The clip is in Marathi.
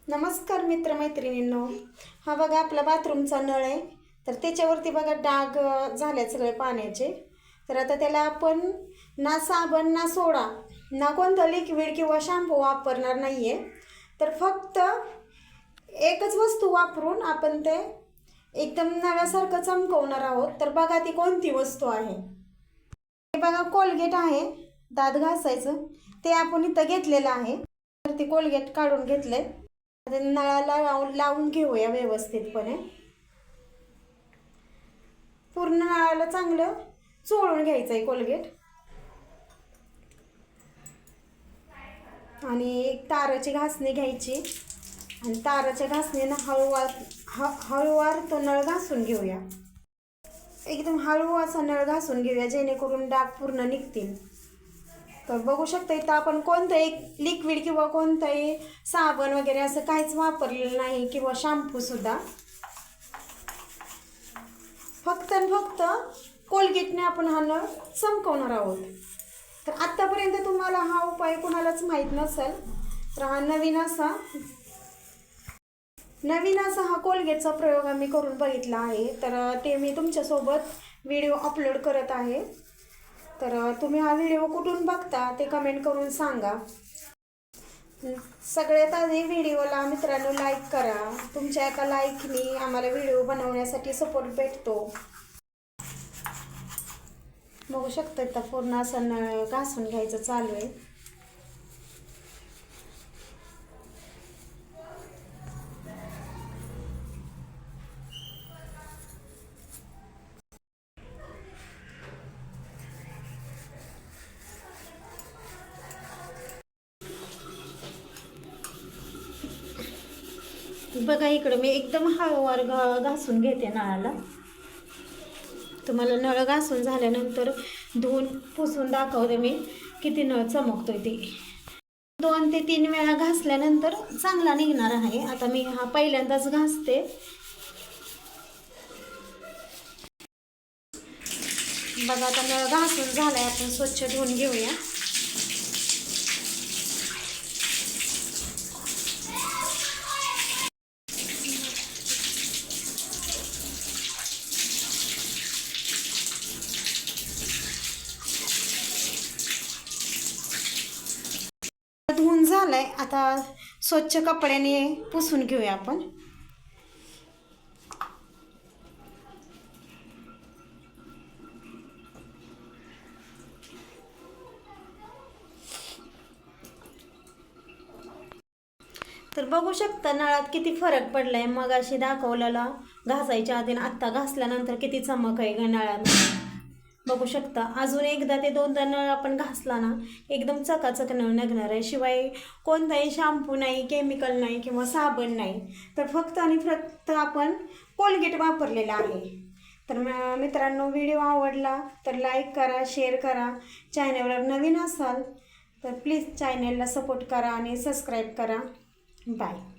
नमस्कार मित्रमैत्रिणींनो, हा बघा आपला बाथरूमचा नळ आहे. तर त्याच्यावरती बघा डाग झाले सगळे पाण्याचे. तर आता त्याला आपण ना साबण ना सोडा ना कोणतं लिक्विड किंवा शॅम्पू वापरणार नाही आहे. तर फक्त एकच वस्तू वापरून आपण ते एकदम नव्यासारखं चमकवणार आहोत. तर बघा ती कोणती वस्तू आहे. हे बघा कोलगेट आहे दात घासायचं, ते आपण इथं घेतलेलं आहे. तर ते कोलगेट काढून घेतलंय. नळाला लावून घेऊया व्यवस्थितपणे. पूर्ण नळाला चांगलं चोळून घ्यायचं आहे कोलगेट. आणि एक ताराची घासणी घ्यायची आणि ताराच्या घासणीनं हळूवार तो नळ घासून घेऊया. एकदम हळू असा नळ घासून घेऊया जेणेकरून डाग पूर्ण निघतील. तर बघू शकता इथं आपण कोणतंही लिक्विड किंवा कोणतंही साबण वगैरे असं काहीच वापरलेलं नाही किंवा शॅम्पू सुद्धा. फक्त आणि फक्त कोलगेटने आपण हा नळ चमकवणार आहोत. तर आत्तापर्यंत तुम्हाला हा उपाय कोणालाच माहीत नसेल तर हा नवीन असा हा कोलगेटचा प्रयोग आम्ही करून बघितला आहे. तर ते मी तुमच्यासोबत व्हिडिओ अपलोड करत आहे. तर तुम्ही हा व्हिडिओ कुठून बघता ते कमेंट करून सांगा. सगळ्यात आधी व्हिडिओला मित्रांनो लाईक करा. तुमच्या एका लाईकनी आम्हाला व्हिडिओ बनवण्यासाठी सपोर्ट भेटतो. बघू शकता तर पूर्ण असं नळ घासून घ्यायचं चालू आहे. बघा इकडं मी एकदम हळूवार घासून घेते नळाला. तुम्हाला नळ घासून झाल्यानंतर धुवून पुसून दाखवते मी किती नळ चमकतोय ते. 2 ते 3 वेळा घासल्यानंतर चांगला निघणार आहे. आता मी हा पहिल्यांदाच घासते. बघा आता नळ घासून झालाय, आपण स्वच्छ धुवून घेऊया. धुवून झालाय, आता स्वच्छ कपड्याने पुसून घेऊया आपण. तर बघू शकता नळात किती फरक पडलाय. मग अशी दाखवलेला घासायच्या आधी आत्ता घासल्यानंतर किती चमक आहे ग नळाला. बघू शकता. अजून एकदा ते 2दा नळ आपण घासला ना एकदम चकाचक नळ निघणार आहे. शिवाय कोणताही शॅम्पू नाही, केमिकल नाही किंवा साबण नाही. तर फक्त आणि फक्त आपण कोलगेट वापरलेला आहे. तर मित्रांनो व्हिडिओ आवडला तर लाईक करा, शेअर करा. चॅनलवर नवीन असाल तर प्लीज चॅनलला सपोर्ट करा आणि सबस्क्राईब करा. बाय.